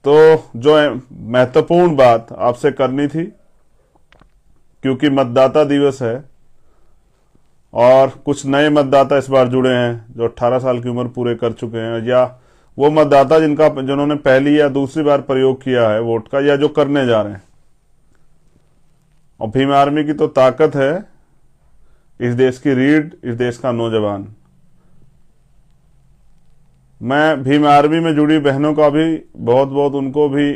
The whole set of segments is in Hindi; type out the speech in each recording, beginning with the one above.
तो जो महत्वपूर्ण बात आपसे करनी थी, क्योंकि मतदाता दिवस है और कुछ नए मतदाता इस बार जुड़े हैं जो 18 साल की उम्र पूरे कर चुके हैं, या वो मतदाता जिन्होंने पहली या दूसरी बार प्रयोग किया है वोट का, या जो करने जा रहे हैं। और भीम आर्मी की तो ताकत है, इस देश की रीढ़, इस देश का नौजवान। मैं भीम आर्मी में जुड़ी बहनों का भी बहुत बहुत उनको भी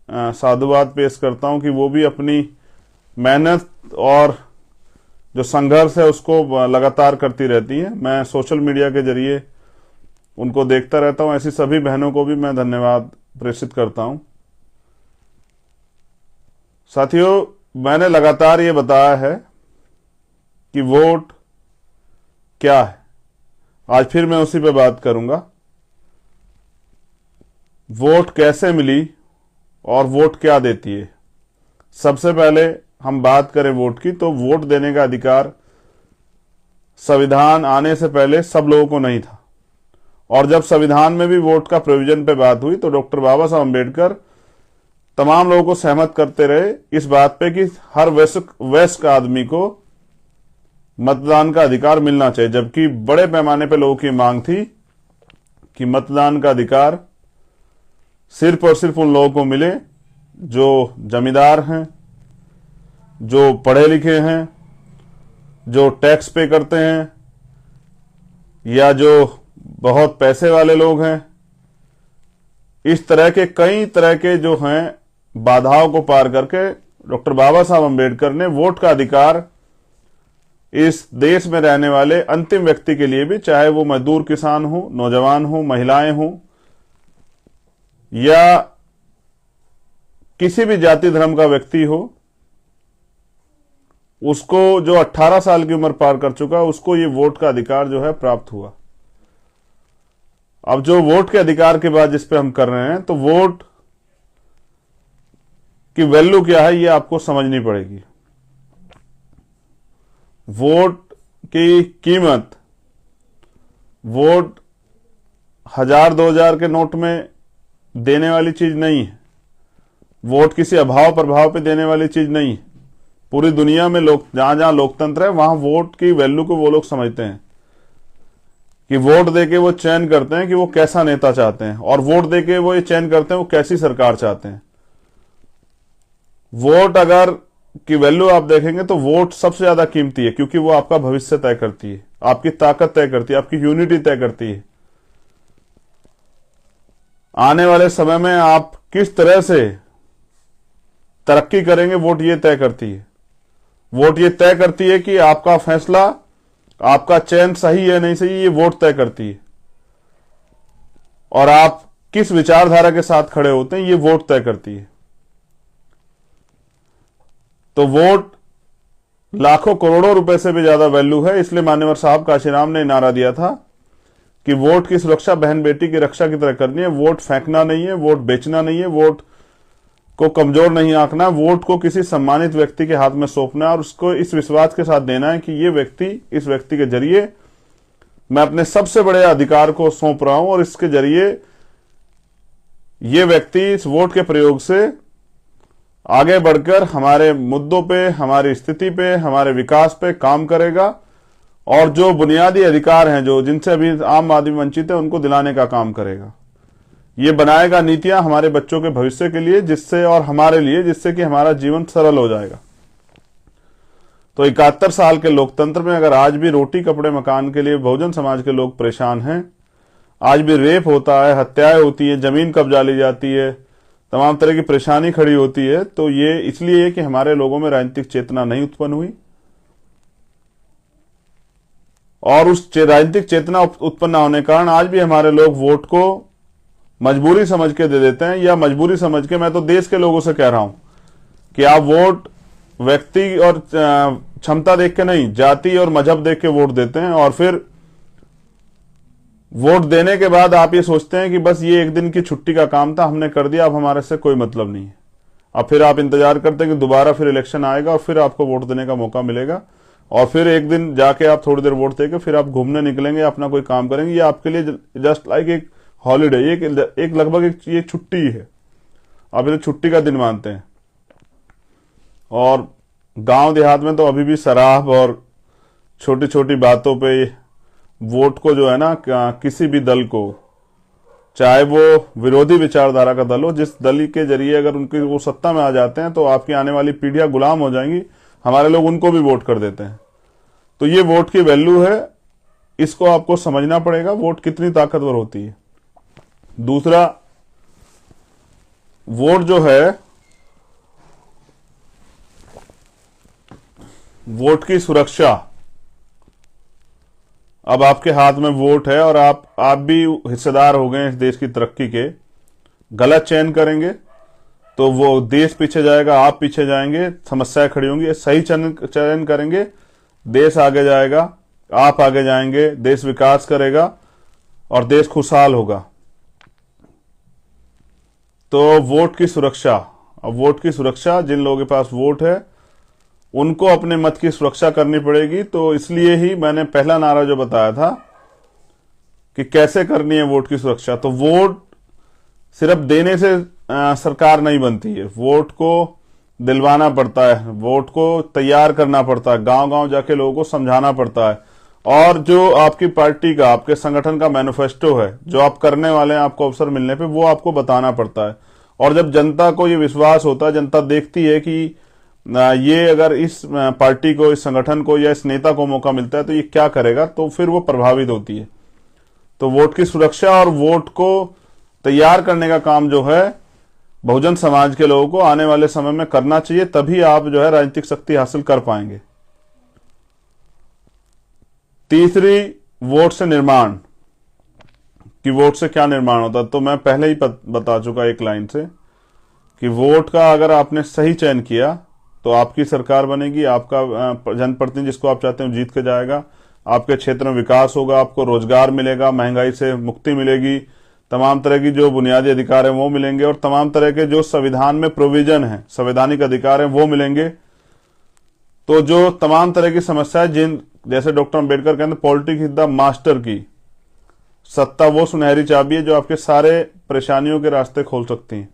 साधुवाद पेश करता हूं कि वो भी अपनी मेहनत और जो संघर्ष है उसको लगातार करती रहती हैं। मैं सोशल मीडिया के जरिए उनको देखता रहता हूं। ऐसी सभी बहनों को भी मैं धन्यवाद प्रेषित करता हूं। साथियों, मैंने लगातार ये बताया है कि वोट क्या है। आज फिर मैं उसी पे बात करूंगा। वोट कैसे मिली और वोट क्या देती है। सबसे पहले हम बात करें वोट की, तो वोट देने का अधिकार संविधान आने से पहले सब लोगों को नहीं था। और जब संविधान में भी वोट का प्रोविजन पे बात हुई तो डॉक्टर बाबा साहब अम्बेडकर तमाम लोगों को सहमत करते रहे इस बात पे कि हर वयस्क आदमी को मतदान का अधिकार मिलना चाहिए। जबकि बड़े पैमाने पे लोगों की मांग थी कि मतदान का अधिकार सिर्फ और सिर्फ उन लोगों को मिले जो जमींदार हैं, जो पढ़े लिखे हैं, जो टैक्स पे करते हैं, या जो बहुत पैसे वाले लोग हैं। इस तरह के कई तरह के जो हैं बाधाओं को पार करके डॉक्टर बाबा साहब अम्बेडकर ने वोट का अधिकार इस देश में रहने वाले अंतिम व्यक्ति के लिए भी, चाहे वो मजदूर किसान हो, नौजवान हो, महिलाएं हो, या किसी भी जाति धर्म का व्यक्ति हो, उसको जो 18 साल की उम्र पार कर चुका उसको ये वोट का अधिकार जो है प्राप्त हुआ। अब जो वोट के अधिकार के बाद जिस पे हम कर रहे हैं, तो वोट की वैल्यू क्या है ये आपको समझनी पड़ेगी। वोट की कीमत, वोट 1000-2000 के नोट में देने वाली चीज नहीं है। वोट किसी अभाव प्रभाव पे देने वाली चीज नहीं है। पूरी दुनिया में जहां जहां लोकतंत्र है वहां वोट की वैल्यू को वो लोग समझते हैं कि वोट देके वो चयन करते हैं कि वो कैसा नेता चाहते हैं, और वोट देके वो ये चयन करते हैं वो कैसी सरकार चाहते हैं। वोट अगर की वैल्यू आप देखेंगे तो वोट सबसे ज्यादा कीमती है, क्योंकि वो आपका भविष्य तय करती है, आपकी ताकत तय करती है, आपकी यूनिटी तय करती है। आने वाले समय में आप किस तरह से तरक्की करेंगे वोट ये तय करती है। वोट ये तय करती है कि आपका फैसला, आपका चयन सही है नहीं सही, ये वोट तय करती है। और आप किस विचारधारा के साथ खड़े होते हैं ये वोट तय करती है। तो वोट लाखों करोड़ों रुपए से भी ज्यादा वैल्यू है। इसलिए मान्यवर साहब काशीराम ने नारा दिया था कि वोट की सुरक्षा बहन बेटी की रक्षा की तरह करनी है। वोट फेंकना नहीं है, वोट बेचना नहीं है, वोट को कमजोर नहीं आंकना, वोट को किसी सम्मानित व्यक्ति के हाथ में सौंपना है और उसको इस विश्वास के साथ देना है कि ये व्यक्ति, इस व्यक्ति के जरिए मैं अपने सबसे बड़े अधिकार को सौंप रहा हूं, और इसके जरिए ये व्यक्ति इस वोट के प्रयोग से आगे बढ़कर हमारे मुद्दों पे, हमारी स्थिति पे, हमारे विकास पे काम करेगा, और जो बुनियादी अधिकार हैं जो जिनसे अभी आम आदमी वंचित है उनको दिलाने का काम करेगा। ये बनाएगा नीतियां हमारे बच्चों के भविष्य के लिए, जिससे और हमारे लिए, जिससे कि हमारा जीवन सरल हो जाएगा। तो 71 साल के लोकतंत्र में अगर आज भी रोटी कपड़े मकान के लिए बहुजन समाज के लोग परेशान हैं, आज भी रेप होता है, हत्याएं होती है, जमीन कब्जा ली जाती है, तमाम तरह की परेशानी खड़ी होती है, तो ये इसलिए कि हमारे लोगों में राजनीतिक चेतना नहीं उत्पन्न हुई। और उस राजनीतिक चेतना उत्पन्न होने के कारण आज भी हमारे लोग वोट को मजबूरी समझ के दे देते हैं, या मजबूरी समझ के, मैं तो देश के लोगों से कह रहा हूं कि आप वोट व्यक्ति और क्षमता देख के नहीं, जाति और मजहब देख के वोट देते हैं। और फिर वोट देने के बाद आप ये सोचते हैं कि बस ये एक दिन की छुट्टी का काम था, हमने कर दिया, अब हमारे से कोई मतलब नहीं है। अब फिर आप इंतजार करते हैं कि दोबारा फिर इलेक्शन आएगा और फिर आपको वोट देने का मौका मिलेगा, और फिर एक दिन जाके आप थोड़ी देर वोट देके फिर आप घूमने निकलेंगे, अपना कोई काम करेंगे। ये आपके लिए जस्ट लाइक एक हॉलीडे, एक लगभग एक ये छुट्टी है। अब इसे छुट्टी का दिन मानते हैं। और गांव देहात में तो अभी भी शराब और छोटी छोटी बातों पे वोट को जो है ना, किसी भी दल को, चाहे वो विरोधी विचारधारा का दल हो, जिस दल के जरिए अगर उनकी वो सत्ता में आ जाते हैं तो आपकी आने वाली पीढ़ियां गुलाम हो जाएंगी। हमारे लोग उनको भी वोट कर देते हैं। तो ये वोट की वैल्यू है, इसको आपको समझना पड़ेगा, वोट कितनी ताकतवर होती है। दूसरा, वोट जो है, वोट की सुरक्षा। अब आपके हाथ में वोट है और आप भी हिस्सेदार हो गए इस देश की तरक्की के। गलत चयन करेंगे तो वो देश पीछे जाएगा, आप पीछे जाएंगे, समस्याएं खड़ी होंगी। सही चयन करेंगे, देश आगे जाएगा, आप आगे जाएंगे, देश विकास करेगा और देश खुशहाल होगा। तो वोट की सुरक्षा। अब वोट की सुरक्षा, जिन लोगों के पास वोट है उनको अपने मत की सुरक्षा करनी पड़ेगी। तो इसलिए ही मैंने पहला नारा जो बताया था कि कैसे करनी है वोट की सुरक्षा। तो वोट सिर्फ देने से सरकार नहीं बनती है, वोट को दिलवाना पड़ता है, वोट को तैयार करना पड़ता है, गांव गांव जाके लोगों को समझाना पड़ता है। और जो आपकी पार्टी का, आपके संगठन का मैनिफेस्टो है, जो आप करने वाले हैं आपको अवसर मिलने पे, वो आपको बताना पड़ता है। और जब जनता को ये विश्वास होता है, जनता देखती है कि ये अगर इस पार्टी को, इस संगठन को या इस नेता को मौका मिलता है तो ये क्या करेगा, तो फिर वो प्रभावित होती है। तो वोट की सुरक्षा और वोट को तैयार करने का काम जो है बहुजन समाज के लोगों को आने वाले समय में करना चाहिए, तभी आप जो है राजनीतिक शक्ति हासिल कर पाएंगे। तीसरी, वोट से निर्माण, कि वोट से क्या निर्माण होता है। तो मैं पहले ही बता चुका एक लाइन से कि वोट का अगर आपने सही चयन किया तो आपकी सरकार बनेगी, आपका जनप्रतिनिधि जिसको आप चाहते हैं जीत के जाएगा, आपके क्षेत्र में विकास होगा, आपको रोजगार मिलेगा, महंगाई से मुक्ति मिलेगी, तमाम तरह की जो बुनियादी अधिकार है वो मिलेंगे और तमाम तरह के जो संविधान में प्रोविजन है, संवैधानिक अधिकार है वो मिलेंगे। तो जो तमाम तरह की समस्याएं, जिन जैसे डॉक्टर अंबेडकर कहते हैं पॉलिटिक्स इज द मास्टर की, सत्ता वो सुनहरी चाबी है जो आपके सारे परेशानियों के रास्ते खोल सकती है।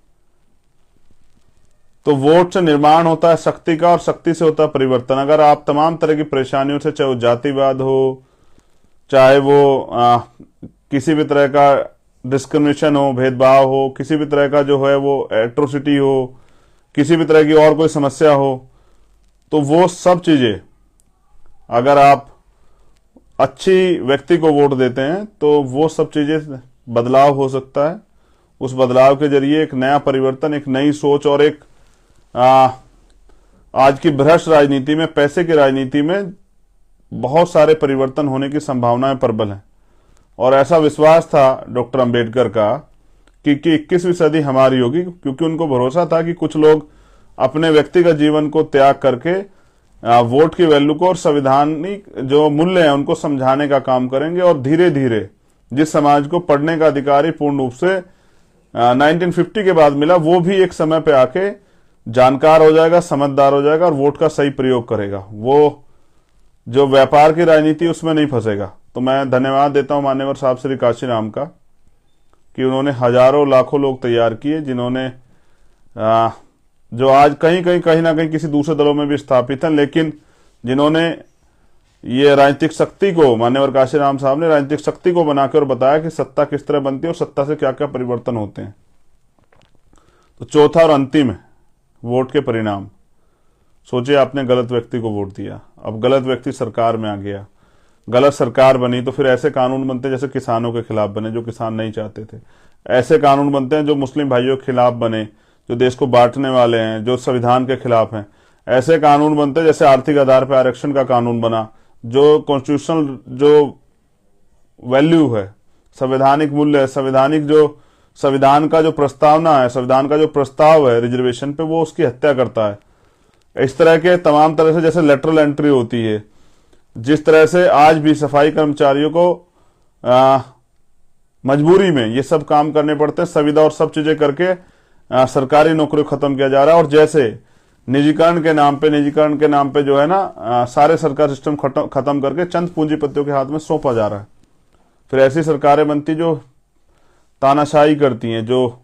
तो वोट से निर्माण होता है शक्ति का और शक्ति से होता है परिवर्तन। अगर आप तमाम तरह की परेशानियों से, चाहे वो जातिवाद हो, चाहे वो किसी भी तरह का डिस्क्रिमिनेशन हो, भेदभाव हो, किसी भी तरह का जो है वो एट्रोसिटी हो, किसी भी तरह की और कोई समस्या हो, तो वो सब चीजें अगर आप अच्छी व्यक्ति को वोट देते हैं तो वो सब चीजें बदलाव हो सकता है। उस बदलाव के जरिए एक नया परिवर्तन, एक नई सोच और एक आज की भ्रष्ट राजनीति में, पैसे की राजनीति में बहुत सारे परिवर्तन होने की संभावनाएं प्रबल हैं। और ऐसा विश्वास था डॉक्टर अंबेडकर का कि 21वीं सदी हमारी होगी, क्योंकि उनको भरोसा था कि कुछ लोग अपने व्यक्तिगत जीवन को त्याग करके वोट की वैल्यू को और संवैधानिक जो मूल्य हैं उनको समझाने का काम करेंगे। और धीरे धीरे जिस समाज को पढ़ने का अधिकार ही पूर्ण रूप से 1950 के बाद मिला, वो भी एक समय पे आके जानकार हो जाएगा, समझदार हो जाएगा और वोट का सही प्रयोग करेगा। वो जो व्यापार की राजनीति उसमें नहीं फंसेगा। तो मैं धन्यवाद देता हूं मान्यवर साहब श्री काशीराम का कि उन्होंने हजारों लाखों लोग तैयार किए, जिन्होंने जो आज कहीं ना कहीं किसी दूसरे दलों में भी स्थापित हैं, लेकिन जिन्होंने ये राजनीतिक शक्ति को, मान्यवर काशीराम साहब ने राजनीतिक शक्ति को बनाकर और बताया कि सत्ता किस तरह बनती है और सत्ता से क्या क्या परिवर्तन होते हैं। तो चौथा और अंतिम है वोट के परिणाम। सोचिए आपने गलत व्यक्ति को वोट दिया, अब गलत व्यक्ति सरकार में आ गया, गलत सरकार बनी, तो फिर ऐसे कानून बनते हैं जैसे किसानों के खिलाफ बने, जो किसान नहीं चाहते थे। ऐसे कानून बनते हैं जो मुस्लिम भाइयों के खिलाफ बने, जो देश को बांटने वाले हैं, जो संविधान के खिलाफ हैं। ऐसे कानून बनते हैं जैसे आर्थिक आधार पर आरक्षण का कानून बना, जो कॉन्स्टिट्यूशनल जो वैल्यू है, संवैधानिक मूल्य है, संवैधानिक जो संविधान का जो प्रस्तावना है, संविधान का जो प्रस्ताव है रिजर्वेशन पे, वो उसकी हत्या करता है। इस तरह के तमाम तरह से, जैसे लेटरल एंट्री होती है, जिस तरह से आज भी सफाई कर्मचारियों को मजबूरी में ये सब काम करने पड़ते हैं, संविदा और सब चीजें करके सरकारी नौकरी खत्म किया जा रहा है। और जैसे निजीकरण के नाम पे जो है ना, सारे सरकार सिस्टम खत्म करके चंद पूंजीपतियों के हाथ में सौंपा जा रहा है। फिर ऐसी सरकारें बनती जो तानाशाही करती हैं, जो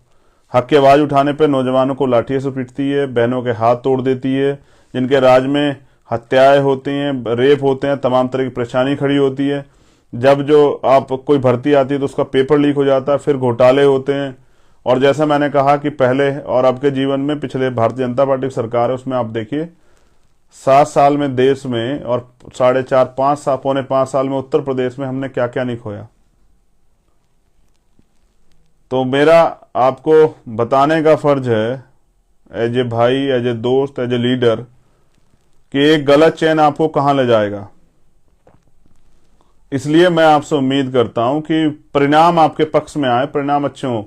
हक की आवाज उठाने पर नौजवानों को लाठियों से पीटती है, बहनों के हाथ तोड़ देती है, जिनके राज में हत्याएं होती हैं, रेप होते हैं, तमाम तरह की परेशानी खड़ी होती है। जब जो आप कोई भर्ती आती है तो उसका पेपर लीक हो जाता है, फिर घोटाले होते हैं। और जैसा मैंने कहा कि पहले और अब के जीवन में, पिछले भारतीय जनता पार्टी की सरकार है उसमें आप देखिए 7 साल में देश में और 4.5 5 साल, पौने 5 साल में उत्तर प्रदेश में हमने क्या क्या नहीं खोया। तो मेरा आपको बताने का फर्ज है एज ए भाई, एज ए दोस्त, एज ए लीडर, कि एक गलत चयन आपको कहां ले जाएगा। इसलिए मैं आपसे उम्मीद करता हूं कि परिणाम आपके पक्ष में आए, परिणाम अच्छे हों।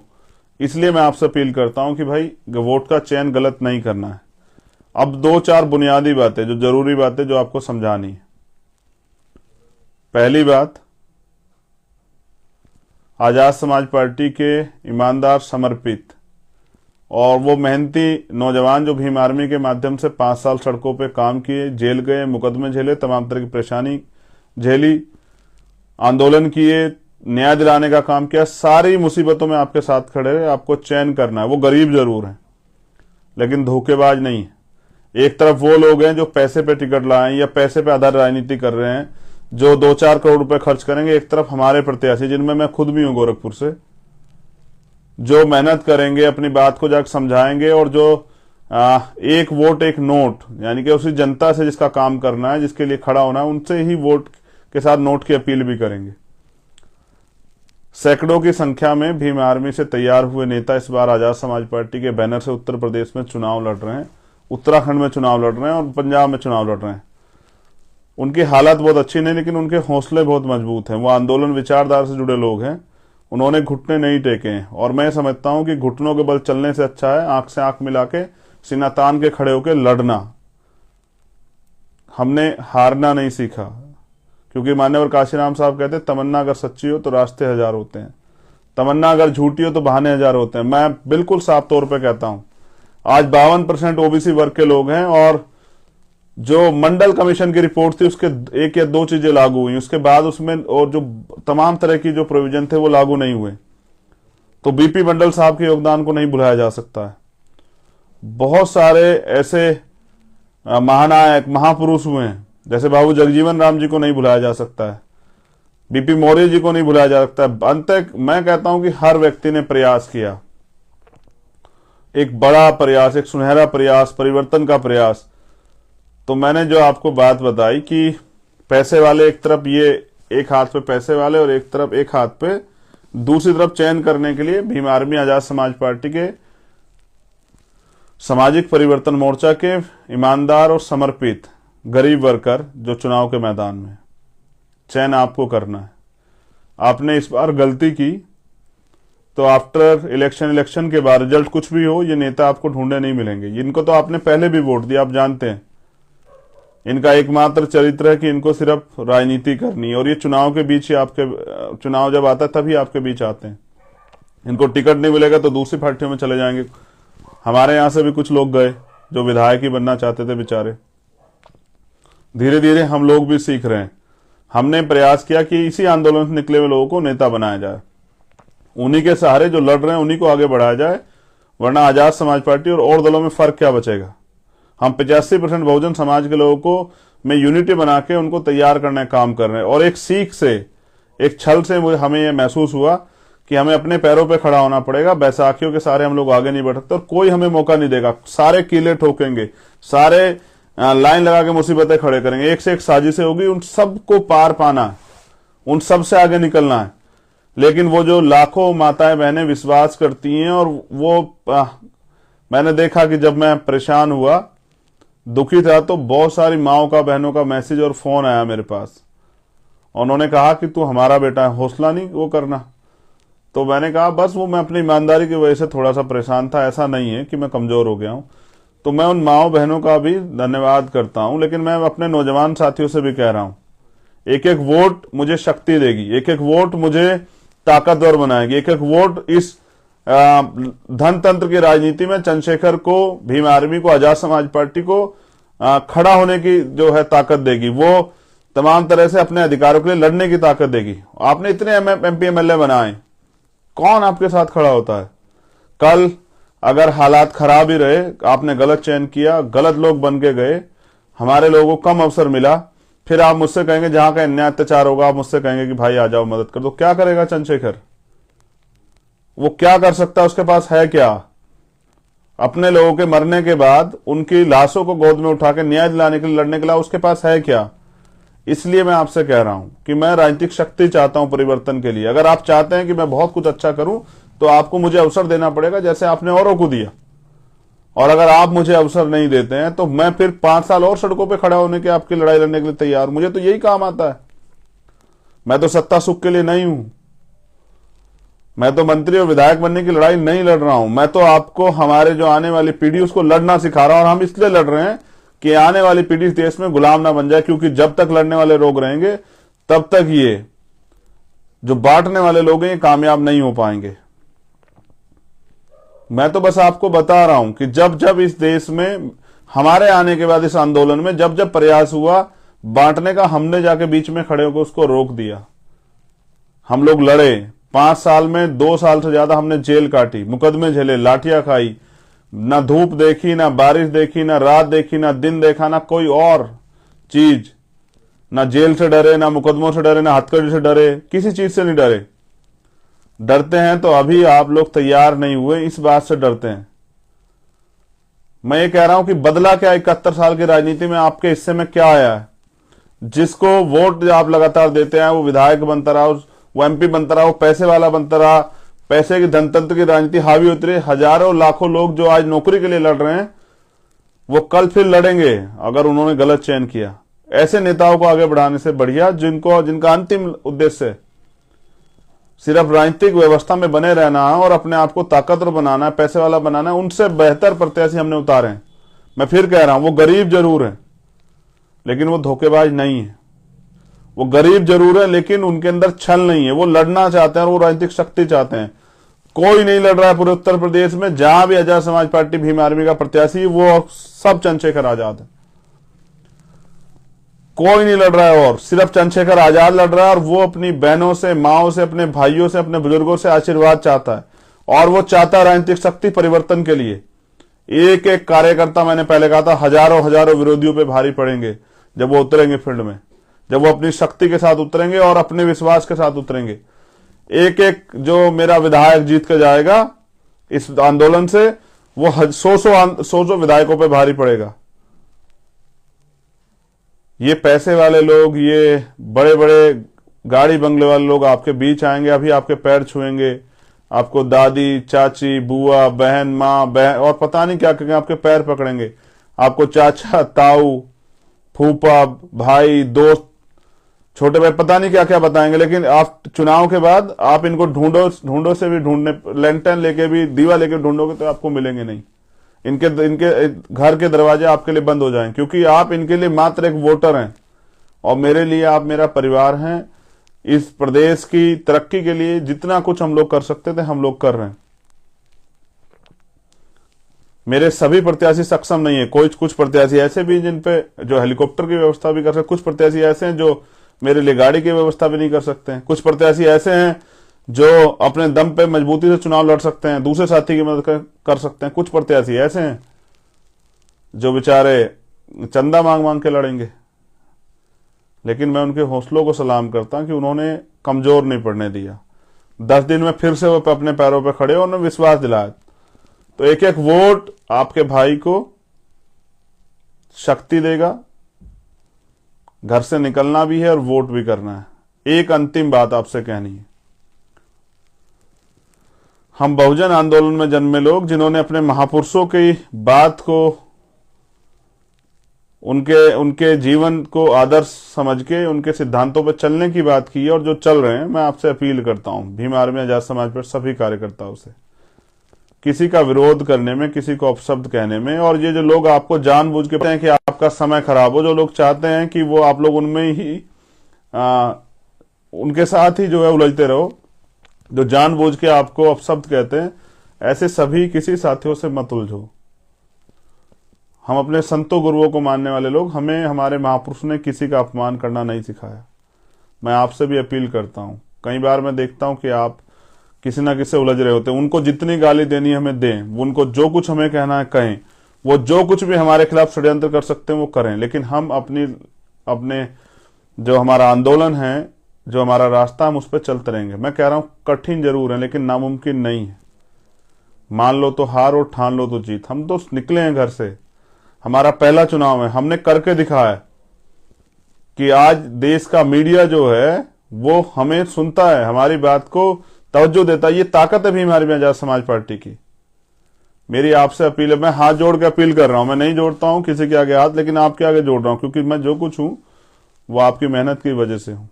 इसलिए मैं आपसे अपील करता हूं कि भाई वोट का चयन गलत नहीं करना है। अब 2-4 बुनियादी बातें, जो जरूरी बातें जो आपको समझानी है। पहली बात, आजाद समाज पार्टी के ईमानदार, समर्पित और वो मेहनती नौजवान जो भीम आर्मी के माध्यम से 5 साल सड़कों पे काम किए, जेल गए, मुकदमे झेले, तमाम तरह की परेशानी झेली, आंदोलन किए, न्याय दिलाने का काम किया, सारी मुसीबतों में आपके साथ खड़े रहे। आपको चयन करना है। वो गरीब जरूर हैं लेकिन धोखेबाज नहीं है। एक तरफ वो लोग हैं जो पैसे पे टिकट लाए या पैसे पे आधार राजनीति कर रहे हैं, जो 2-4 करोड़ रुपए खर्च करेंगे। एक तरफ हमारे प्रत्याशी, जिनमें मैं खुद भी हूं गोरखपुर से, जो मेहनत करेंगे, अपनी बात को जाकर समझाएंगे और जो एक वोट एक नोट, यानी कि उसी जनता से जिसका काम करना है, जिसके लिए खड़ा होना है, उनसे ही वोट के साथ नोट की अपील भी करेंगे। सैकड़ों की संख्या में भीम आर्मी से तैयार हुए नेता इस बार आजाद समाज पार्टी के बैनर से उत्तर प्रदेश में चुनाव लड़ रहे हैं, उत्तराखंड में चुनाव लड़ रहे हैं और पंजाब में चुनाव लड़ रहे हैं। उनकी हालत बहुत अच्छी नहीं, लेकिन उनके हौसले बहुत मजबूत हैं। वो आंदोलन विचारधारा से जुड़े लोग हैं, उन्होंने घुटने नहीं टेके हैं। और मैं समझता हूं कि घुटनों के बल चलने से अच्छा है आंख से आंख मिला के, सीना तान के खड़े होकर लड़ना। हमने हारना नहीं सीखा, क्योंकि मान्यवर काशीराम साहब कहते हैं, तमन्ना अगर सच्ची हो तो रास्ते 1000 होते हैं, तमन्ना अगर झूठी हो तो बहाने 1000 होते हैं। मैं बिल्कुल साफ तौर पे कहता हूं, आज 52% ओबीसी वर्ग के लोग हैं और जो मंडल कमीशन की रिपोर्ट थी उसके 1 या 2 चीजें लागू हुई, उसके बाद उसमें और जो तमाम तरह की जो प्रोविजन थे वो लागू नहीं हुए। तो बीपी मंडल साहब के योगदान को नहीं भुलाया जा सकता है। बहुत सारे ऐसे महानायक, महापुरुष हुए हैं, जैसे बाबू जगजीवन राम जी को नहीं भुलाया जा सकता है, बीपी मौर्य जी को नहीं भुलाया जा सकता है। अंत मैं कहता हूं कि हर व्यक्ति ने प्रयास किया, एक बड़ा प्रयास, एक सुनहरा प्रयास, परिवर्तन का प्रयास। तो मैंने जो आपको बात बताई कि पैसे वाले एक तरफ, ये एक हाथ पे पैसे वाले और एक तरफ, एक हाथ पे दूसरी तरफ चयन करने के लिए भीम आर्मी आजाद समाज पार्टी के सामाजिक परिवर्तन मोर्चा के ईमानदार और समर्पित गरीब वर्कर जो चुनाव के मैदान में, चयन आपको करना है। आपने इस बार गलती की तो आफ्टर इलेक्शन के बाद रिजल्ट कुछ भी हो, ये नेता आपको ढूंढे नहीं मिलेंगे। इनको तो आपने पहले भी वोट दिया, आप जानते हैं। इनका एकमात्र चरित्र है कि इनको सिर्फ राजनीति करनी है और ये चुनाव के बीच ही, आपके चुनाव जब आता है तभी आपके बीच आते हैं। इनको टिकट नहीं मिलेगा तो दूसरी पार्टियों में चले जाएंगे। हमारे यहां से भी कुछ लोग गए जो विधायक ही बनना चाहते थे बेचारे। धीरे धीरे हम लोग भी सीख रहे हैं। हमने प्रयास किया कि इसी आंदोलन से निकले हुए लोगों को नेता बनाया जाए, उन्हीं के सहारे जो लड़ रहे हैं उन्हीं को आगे बढ़ाया जाए, वरना आजाद समाज पार्टी और दलों में फर्क क्या बचेगा। हम 85% बहुजन समाज के लोगों को में यूनिटी बना के उनको तैयार करने का काम कर रहे हैं। और एक सीख से, एक छल से हमें यह महसूस हुआ कि हमें अपने पैरों पे खड़ा होना पड़ेगा। बैसाखियों के सारे हम लोग आगे नहीं बढ़ सकते और कोई हमें मौका नहीं देगा। सारे कीले ठोकेंगे, सारे लाइन लगा के मुसीबतें खड़े करेंगे, एक से एक साजिशें होगी, उन सबको पार पाना है, उन सबसे आगे निकलना है। लेकिन वो जो लाखों माताएं बहनें विश्वास करती हैं, और वो मैंने देखा कि जब मैं परेशान हुआ, दुखी था, तो बहुत सारी माओं का, बहनों का मैसेज और फोन आया मेरे पास। उन्होंने कहा कि तू हमारा बेटा है, हौसला नहीं वो करना। तो मैंने कहा बस वो मैं अपनी ईमानदारी की वजह से थोड़ा सा परेशान था, ऐसा नहीं है कि मैं कमजोर हो गया हूं। तो मैं उन माओ बहनों का भी धन्यवाद करता हूं, लेकिन मैं अपने नौजवान साथियों से भी कह रहा हूं, एक एक वोट मुझे शक्ति देगी, एक एक वोट मुझे ताकतवर बनाएगी, एक एक वोट इस धन तंत्र की राजनीति में चंद्रशेखर को, भीम आर्मी को, आजाद समाज पार्टी को खड़ा होने की जो है ताकत देगी। वो तमाम तरह से अपने अधिकारों के लिए लड़ने की ताकत देगी। आपने इतने एमपी एमएलए बनाए, कौन आपके साथ खड़ा होता है? कल अगर हालात खराब ही रहे, आपने गलत चयन किया, गलत लोग बन के गए, हमारे लोगों को कम अवसर मिला, फिर आप मुझसे कहेंगे जहां का अन्याय अत्याचार होगा आप मुझसे कहेंगे कि भाई आ जाओ मदद कर दो। क्या करेगा चंद्रशेखर? वो क्या कर सकता है? उसके पास है क्या? अपने लोगों के मरने के बाद उनकी लाशों को गोद में उठा के न्याय दिलाने के लिए, लड़ने के लिए उसके पास है क्या? इसलिए मैं आपसे कह रहा हूं कि मैं राजनीतिक शक्ति चाहता हूं परिवर्तन के लिए। अगर आप चाहते हैं कि मैं बहुत कुछ अच्छा करूं तो आपको मुझे अवसर देना पड़ेगा जैसे आपने औरों को दिया। और अगर आप मुझे अवसर नहीं देते हैं तो मैं फिर 5 साल और सड़कों पे खड़ा होने के, आपकी लड़ाई लड़ने के लिए तैयार। मुझे तो यही काम आता है। मैं तो सत्ता सुख के लिए नहीं हूं। मैं तो मंत्री और विधायक बनने की लड़ाई नहीं लड़ रहा हूं। मैं तो आपको, हमारे जो आने वाली पीढ़ी, उसको लड़ना सिखा रहा हूं। और हम इसलिए लड़ रहे हैं कि आने वाली पीढ़ी इस देश में गुलाम ना बन जाए, क्योंकि जब तक लड़ने वाले लोग रहेंगे तब तक ये जो बांटने वाले लोग हैं ये कामयाब नहीं हो पाएंगे। मैं तो बस आपको बता रहा हूं कि जब जब इस देश में हमारे आने के बाद इस आंदोलन में जब जब प्रयास हुआ बांटने का, हमने जाके बीच में खड़े होकर उसको रोक दिया। हम लोग लड़े। 5 साल में 2 साल से ज्यादा हमने जेल काटी, मुकदमे झेले, लाठियां खाई, ना धूप देखी, ना बारिश देखी, ना रात देखी, ना दिन देखा, ना कोई और चीज। ना जेल से डरे, ना मुकदमों से डरे, ना हथकड़ी से डरे, किसी चीज से नहीं डरे। डरते हैं तो अभी आप लोग तैयार नहीं हुए, इस बात से डरते हैं। मैं ये कह रहा हूं कि बदला क्या 71 साल की राजनीति में आपके हिस्से में क्या आया है? जिसको वोट आप लगातार देते हैं वो विधायक बनता रहा, वो एमपी बनता रहा, वो पैसे वाला बनता रहा, पैसे की धनतंत्र की राजनीति हावी होती रही। हजारों लाखों लोग जो आज नौकरी के लिए लड़ रहे हैं वो कल फिर लड़ेंगे अगर उन्होंने गलत चयन किया। ऐसे नेताओं को आगे बढ़ाने से बढ़िया जिनका अंतिम उद्देश्य सिर्फ राजनीतिक व्यवस्था में बने रहना है और अपने आप को ताकतवर बनाना है, पैसे वाला बनाना है, उनसे बेहतर प्रत्याशी हमने उतारे हैं। मैं फिर कह रहा हूं, वो गरीब जरूर है लेकिन वो धोखेबाज नहीं है। वो गरीब जरूर है लेकिन उनके अंदर छल नहीं है। वो लड़ना चाहते हैं और वो राजनीतिक शक्ति चाहते हैं। कोई नहीं लड़ रहा है पूरे उत्तर प्रदेश में। जहां भी आजाद समाज पार्टी भीम आर्मी का प्रत्याशी, वो सब चंद्रशेखर आजाद है। कोई नहीं लड़ रहा है और सिर्फ चंद्रशेखर आजाद लड़ रहा है। और वो अपनी बहनों से, माओं से, अपने भाइयों से, अपने बुजुर्गों से आशीर्वाद चाहता है। और वो चाहता है राजनीतिक शक्ति परिवर्तन के लिए। एक एक कार्यकर्ता, मैंने पहले कहा था, हजारों हजारों विरोधियों पे भारी पड़ेंगे जब वो उतरेंगे फील्ड में, जब वो अपनी शक्ति के साथ उतरेंगे और अपने विश्वास के साथ उतरेंगे। एक एक जो मेरा विधायक जीत के जाएगा इस आंदोलन से, वो 100 विधायकों पे भारी पड़ेगा। ये पैसे वाले लोग, ये बड़े बड़े गाड़ी बंगले वाले लोग आपके बीच आएंगे, अभी आपके पैर छुएंगे, आपको दादी, चाची, बुआ, बहन, माँ, बहन और पता नहीं क्या करेंगे, आपके पैर पकड़ेंगे, आपको चाचा, ताऊ, फूफा, भाई, दोस्त, छोटे भाई, पता नहीं क्या क्या बताएंगे। लेकिन आप चुनाव के बाद आप इनको ढूंढो से भी ढूंढने, लैंटर्न लेके भी, दीवा लेके ढूंढोगे तो आपको मिलेंगे नहीं। इनके घर के दरवाजे आपके लिए बंद हो जाएं, क्योंकि आप इनके लिए मात्र एक वोटर हैं और मेरे लिए आप मेरा परिवार हैं। इस प्रदेश की तरक्की के लिए जितना कुछ हम लोग कर सकते थे हम लोग कर रहे हैं। मेरे सभी प्रत्याशी सक्षम नहीं है। कुछ प्रत्याशी ऐसे भी जिनपे जो हेलीकॉप्टर की व्यवस्था भी कर सकते, कुछ प्रत्याशी ऐसे हैं जो मेरे लिए गाड़ी की व्यवस्था भी नहीं कर सकते हैं, कुछ प्रत्याशी ऐसे हैं जो अपने दम पे मजबूती से चुनाव लड़ सकते हैं, दूसरे साथी की मदद कर सकते हैं, कुछ प्रत्याशी ऐसे हैं जो बेचारे चंदा मांग मांग के लड़ेंगे। लेकिन मैं उनके हौसलों को सलाम करता हूं कि उन्होंने कमजोर नहीं पड़ने दिया। 10 दिन में फिर से वो अपने पैरों पर खड़े और उन्होंने विश्वास दिलाया। तो एक एक वोट आपके भाई को शक्ति देगा। घर से निकलना भी है और वोट भी करना है। एक अंतिम बात आपसे कहनी है। हम बहुजन आंदोलन में जन्मे लोग, जिन्होंने अपने महापुरुषों की बात को, उनके जीवन को आदर्श समझ के उनके सिद्धांतों पर चलने की बात की है और जो चल रहे हैं, मैं आपसे अपील करता हूं भीम आर्मी आजाद समाज पर सभी कार्यकर्ताओं से, किसी का विरोध करने में, किसी को अपशब्द कहने में, और ये जो लोग आपको जानबूझ के कहते हैं कि आपका समय खराब हो, जो लोग चाहते हैं कि वो आप लोग उनमें ही उनके साथ ही जो है उलझते रहो, जो जानबूझ के आपको अपशब्द कहते हैं, ऐसे सभी किसी साथियों से मत उलझो। हम अपने संतों गुरुओं को मानने वाले लोग, हमें हमारे महापुरुष ने किसी का अपमान करना नहीं सिखाया। मैं आपसे भी अपील करता हूं। कई बार मैं देखता हूं कि आप किसी ना किसी से उलझ रहे होते हैं। उनको जितनी गाली देनी हमें दें, उनको जो कुछ हमें कहना है कहें, वो जो कुछ भी हमारे खिलाफ षड्यंत्र कर सकते हैं वो करें, लेकिन हम अपने जो हमारा आंदोलन है, जो हमारा रास्ता, हम उस पर चलते रहेंगे। मैं कह रहा हूं कठिन जरूर है लेकिन नामुमकिन नहीं है। मान लो तो हार और ठान लो तो जीत। हम तो निकले हैं घर से, हमारा पहला चुनाव है, हमने करके दिखाया कि आज देश का मीडिया जो है वो हमें सुनता है, हमारी बात को तवज्जो देता है। ये ताकत है भी हमारी आजाद समाज पार्टी की। मेरी आपसे अपील है, मैं हाथ जोड़ के अपील कर रहा हूं, मैं नहीं जोड़ता हूं किसी के आगे हाथ, लेकिन आपके आगे जोड़ रहा हूं, क्योंकि मैं जो कुछ हूं वो आपकी मेहनत की वजह से हूं।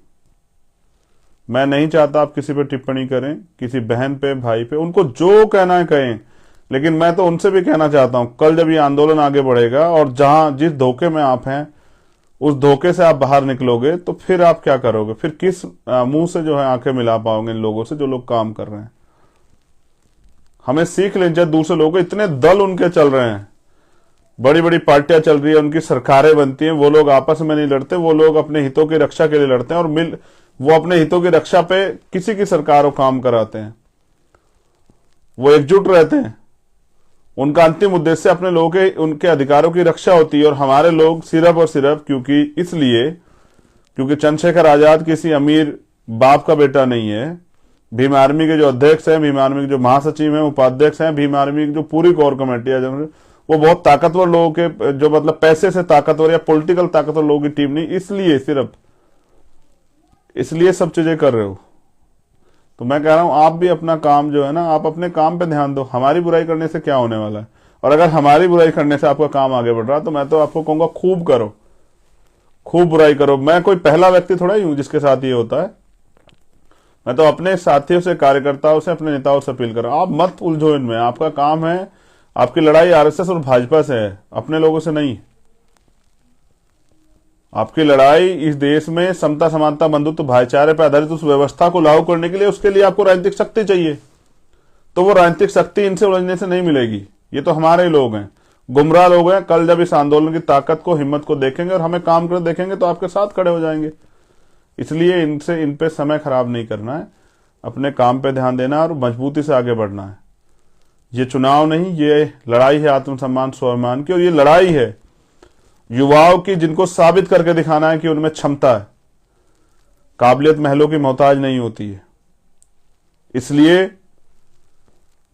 मैं नहीं चाहता आप किसी पे टिप्पणी करें, किसी बहन पे, भाई पे, उनको जो कहना है कहें, लेकिन मैं तो उनसे भी कहना चाहता हूं, कल जब ये आंदोलन आगे बढ़ेगा और जिस धोखे में आप हैं उस धोखे से आप बाहर निकलोगे तो फिर आप क्या करोगे? फिर किस मुंह से जो है आंखें मिला पाओगे इन लोगों से जो लोग काम कर रहे हैं? हमें सीख लें, जब दूसरे लोग, इतने दल उनके चल रहे हैं, बड़ी बड़ी पार्टियां चल रही है, उनकी सरकारें बनती हैं, वो लोग आपस में नहीं लड़ते, वो लोग अपने हितों की रक्षा के लिए लड़ते हैं और वो अपने हितों की रक्षा पे किसी की सरकार को काम कराते हैं। वो एकजुट रहते हैं, उनका अंतिम उद्देश्य अपने लोगों के, उनके अधिकारों की रक्षा होती है। और हमारे लोग सिर्फ और सिर्फ क्योंकि चंद्रशेखर आजाद किसी अमीर बाप का बेटा नहीं है। भीम आर्मी के जो अध्यक्ष हैं, भीम आर्मी के जो महासचिव हैं, उपाध्यक्ष हैं, भीम आर्मी की जो पूरी कोर कमेटी है, वो बहुत ताकतवर लोगों के, जो मतलब पैसे से ताकतवर या पॉलिटिकल ताकतवर लोगों की टीम नहीं, इसलिए सब चीजें कर रहे हो। तो मैं कह रहा हूं आप भी अपना काम जो है ना, आप अपने काम पे ध्यान दो। हमारी बुराई करने से क्या होने वाला है? और अगर हमारी बुराई करने से आपका काम आगे बढ़ रहा है तो मैं तो आपको कहूंगा खूब करो, खूब बुराई करो। मैं कोई पहला व्यक्ति थोड़ा ही हूं जिसके साथ ये होता है। मैं तो अपने साथियों से, कार्यकर्ताओं से, अपने नेताओं से अपील कर रहा हूं, आप मत उलझो इनमें। आपका काम है, आपकी लड़ाई आरएसएस और भाजपा से है, अपने लोगों से नहीं। आपकी लड़ाई इस देश में समता, समानता, बंधुत्व, भाईचारे पर आधारित उस व्यवस्था को लागू करने के लिए, उसके लिए आपको राजनीतिक शक्ति चाहिए। तो वो राजनीतिक शक्ति इनसे उलझने से नहीं मिलेगी। ये तो हमारे ही लोग हैं, गुमराह लोग हैं। कल जब इस आंदोलन की ताकत को, हिम्मत को देखेंगे और हमें काम कर देखेंगे तो आपके साथ खड़े हो जाएंगे। इसलिए इन पे समय खराब नहीं करना है, अपने काम पे ध्यान देना और मजबूती से आगे बढ़ना है। ये चुनाव नहीं, ये लड़ाई है आत्मसम्मान, स्वाभिमान की। और ये लड़ाई है युवाओं की, जिनको साबित करके दिखाना है कि उनमें क्षमता है। काबिलियत महलों की मोहताज नहीं होती है। इसलिए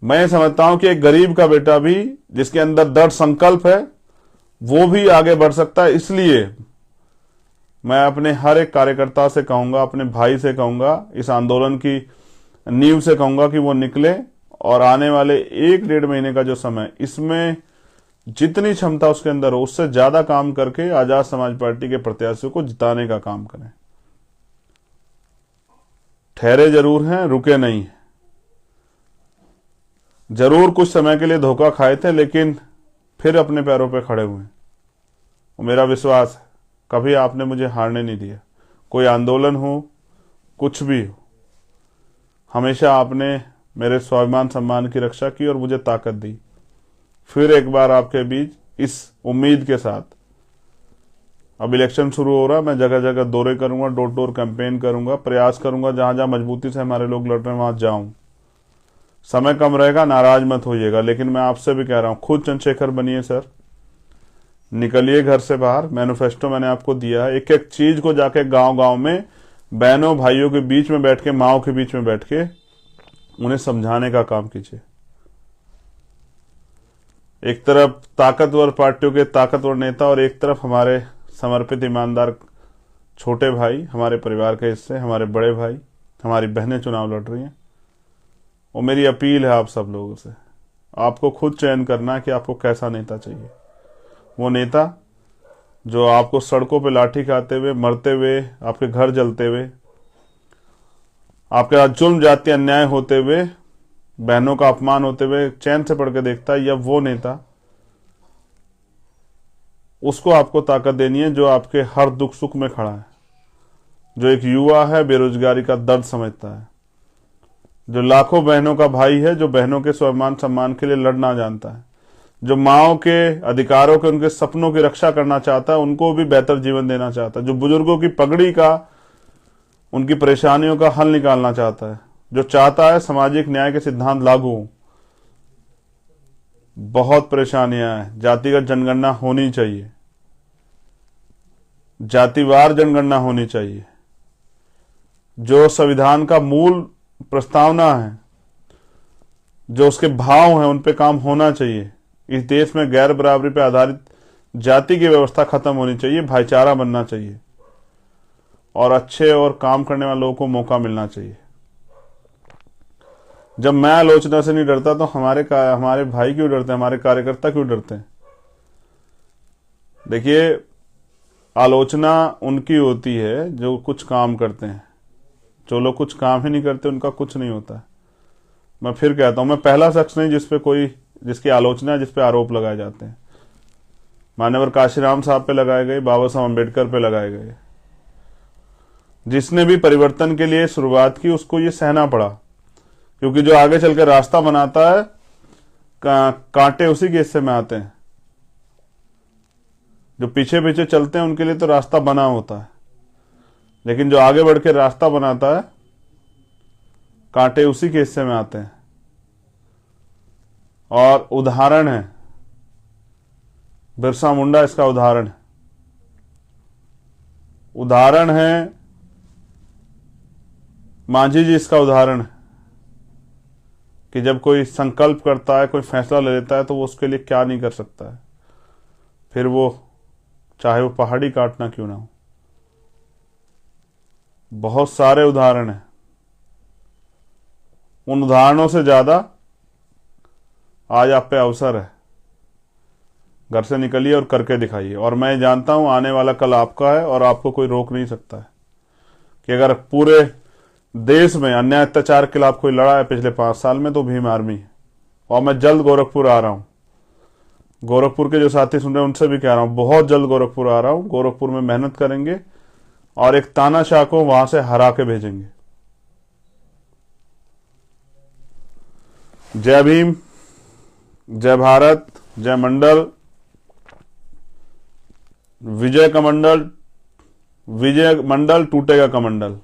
मैं समझता हूं कि एक गरीब का बेटा भी, जिसके अंदर दृढ़ संकल्प है, वो भी आगे बढ़ सकता है। इसलिए मैं अपने हर एक कार्यकर्ता से कहूंगा, अपने भाई से कहूंगा, इस आंदोलन की नींव से कहूंगा कि वो निकले और आने वाले 1-1.5 महीने का जो समय, इसमें जितनी क्षमता उसके अंदर हो उससे ज्यादा काम करके आजाद समाज पार्टी के प्रत्याशियों को जिताने का काम करें। ठहरे जरूर हैं, रुके नहीं। जरूर कुछ समय के लिए धोखा खाए थे, लेकिन फिर अपने पैरों पे खड़े हुए। और मेरा विश्वास है कभी आपने मुझे हारने नहीं दिया। कोई आंदोलन हो, कुछ भी हो, हमेशा आपने मेरे स्वाभिमान, सम्मान की रक्षा की और मुझे ताकत दी। फिर एक बार आपके बीच इस उम्मीद के साथ, अब इलेक्शन शुरू हो रहा है, मैं जगह जगह दौरे करूंगा, डोर टू डोर कैंपेन करूंगा, प्रयास करूंगा जहां जहां मजबूती से हमारे लोग लड़ रहे हैं वहां जाऊं। समय कम रहेगा, नाराज मत होइएगा, लेकिन मैं आपसे भी कह रहा हूं, खुद चंद्रशेखर बनिए सर, निकलिए घर से बाहर। मैनिफेस्टो मैंने आपको दिया है, एक एक चीज को जाके गांव गांव में बहनों भाइयों के बीच में बैठ के, माओ के बीच में बैठ के उन्हें समझाने का काम कीजिए। एक तरफ ताकतवर पार्टियों के ताकतवर नेता और एक तरफ हमारे समर्पित, ईमानदार छोटे भाई, हमारे परिवार के हिस्से, हमारे बड़े भाई, हमारी बहनें चुनाव लड़ रही हैं। और मेरी अपील है आप सब लोगों से, आपको खुद चयन करना है कि आपको कैसा नेता चाहिए। वो नेता जो आपको सड़कों पे लाठी खाते हुए, मरते हुए, आपके घर जलते हुए, आपके साथ जुल्म, जाति, अन्याय होते हुए, बहनों का अपमान होते हुए चैन से पढ़ के देखता है, या वो नेता, उसको आपको ताकत देनी है जो आपके हर दुख सुख में खड़ा है, जो एक युवा है, बेरोजगारी का दर्द समझता है, जो लाखों बहनों का भाई है, जो बहनों के स्वाभिमान सम्मान के लिए लड़ना जानता है, जो माओ के अधिकारों के, उनके सपनों की रक्षा करना चाहता है, उनको भी बेहतर जीवन देना चाहता है, जो बुजुर्गों की पगड़ी का, उनकी परेशानियों का हल निकालना चाहता है, जो चाहता है सामाजिक न्याय के सिद्धांत लागू हों। बहुत परेशानियां हैं। जातिगत जनगणना होनी चाहिए, जातिवार जनगणना होनी चाहिए। जो संविधान का मूल प्रस्तावना है, जो उसके भाव हैं, उन पे काम होना चाहिए। इस देश में गैर बराबरी पे आधारित जाति की व्यवस्था खत्म होनी चाहिए, भाईचारा बनना चाहिए और अच्छे और काम करने वाले लोगों को मौका मिलना चाहिए। जब मैं आलोचना से नहीं डरता तो हमारे भाई क्यों डरते हैं, हमारे कार्यकर्ता क्यों डरते हैं? देखिए, आलोचना उनकी होती है जो कुछ काम करते हैं। जो लोग कुछ काम ही नहीं करते उनका कुछ नहीं होता है। मैं फिर कहता हूं, मैं पहला शख्स नहीं जिसकी आलोचना, जिस पे आरोप लगाए जाते हैं। मान्यवर काशीराम साहब पे लगाए गए, बाबा साहब अम्बेडकर पे लगाए गए। जिसने भी परिवर्तन के लिए शुरुआत की उसको ये सहना पड़ा, क्योंकि जो आगे चल के रास्ता बनाता है कांटे उसी के हिस्से में आते हैं। जो पीछे पीछे चलते हैं उनके लिए तो रास्ता बना होता है, लेकिन जो आगे बढ़ के रास्ता बनाता है कांटे उसी के हिस्से में आते हैं। और उदाहरण है बिरसा मुंडा, इसका उदाहरण है मांझी जी, इसका उदाहरण है कि जब कोई संकल्प करता है, कोई फैसला ले लेता है तो वो उसके लिए क्या नहीं कर सकता है, फिर वो चाहे वो पहाड़ी काटना क्यों ना हो। बहुत सारे उदाहरण हैं। उन उदाहरणों से ज्यादा आज आप पे अवसर है। घर से निकलिए और करके दिखाइए। और मैं जानता हूं आने वाला कल आपका है और आपको कोई रोक नहीं सकता है कि अगर पूरे देश में अन्याय अत्याचार के खिलाफ कोई लड़ा है पिछले 5 साल में तो भीम आर्मी है। और मैं जल्द गोरखपुर आ रहा हूं। गोरखपुर के जो साथी सुन रहे हैं उनसे भी कह रहा हूं, बहुत जल्द गोरखपुर आ रहा हूं। गोरखपुर में मेहनत करेंगे और एक तानाशाह को वहां से हरा के भेजेंगे। जय भीम, जय भारत, जय मंडल, विजय मंडल, टूटेगा कमंडल।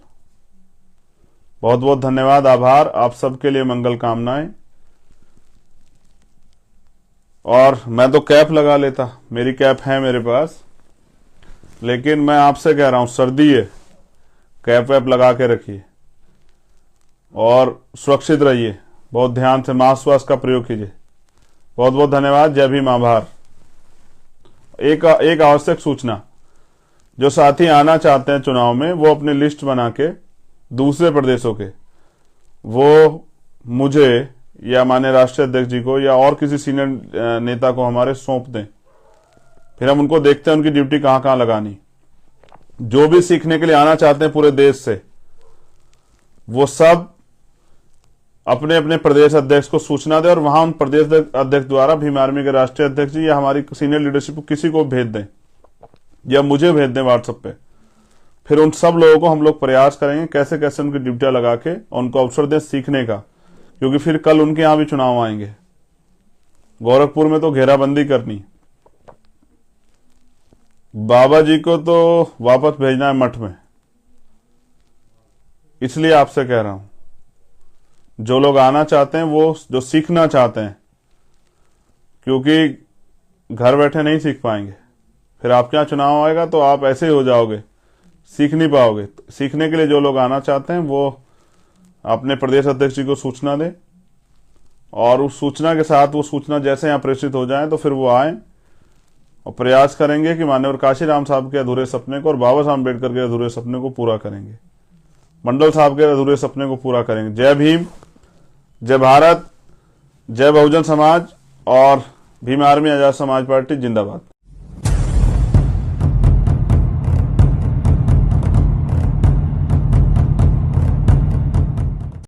बहुत बहुत धन्यवाद, आभार। आप सबके लिए मंगल कामनाएं। और मैं तो कैप लगा लेता, मेरी कैप है मेरे पास, लेकिन मैं आपसे कह रहा हूं सर्दी है, कैप वैप लगा के रखिए और सुरक्षित रहिए। बहुत ध्यान से मास्क वास्क का प्रयोग कीजिए। बहुत बहुत धन्यवाद। जय भीम, आभार। एक आवश्यक सूचना, जो साथी आना चाहते हैं चुनाव में वो अपनी लिस्ट बना के दूसरे प्रदेशों के वो मुझे या माननीय राष्ट्रीय अध्यक्ष जी को या और किसी सीनियर नेता को हमारे सौंप दें। फिर हम उनको देखते हैं उनकी ड्यूटी कहां कहां लगानी। जो भी सीखने के लिए आना चाहते हैं पूरे देश से, वो सब अपने अपने प्रदेश अध्यक्ष को सूचना दें और वहां उन प्रदेश अध्यक्ष द्वारा भीम आर्मी के राष्ट्रीय अध्यक्ष जी या हमारी सीनियर लीडरशिप को किसी को भेज दें या मुझे भेज दें व्हाट्सएप पे। फिर उन सब लोगों को हम लोग प्रयास करेंगे कैसे कैसे उनकी ड्यूटियां लगा के उनको अवसर दें सीखने का, क्योंकि फिर कल उनके यहां भी चुनाव आएंगे। गोरखपुर में तो घेराबंदी करनी, बाबा जी को तो वापस भेजना है मठ में। इसलिए आपसे कह रहा हूं, जो लोग आना चाहते हैं, वो जो सीखना चाहते हैं, क्योंकि घर बैठे नहीं सीख पाएंगे। फिर आपके यहां चुनाव आएगा तो आप ऐसे ही हो जाओगे, सीख नहीं पाओगे। सीखने के लिए जो लोग आना चाहते हैं वो अपने प्रदेश अध्यक्ष जी को सूचना दें और उस सूचना के साथ वो सूचना जैसे यहां प्रेषित हो जाए तो फिर वो आए और प्रयास करेंगे कि माननीय काशीराम साहब के अधूरे सपने को और बाबा साहब अम्बेडकर के अधूरे सपने को पूरा करेंगे, मंडल साहब के अधूरे सपने को पूरा करेंगे। जय भीम, जय भारत, जय बहुजन समाज और भीम आर्मी आजाद समाज पार्टी जिंदाबाद।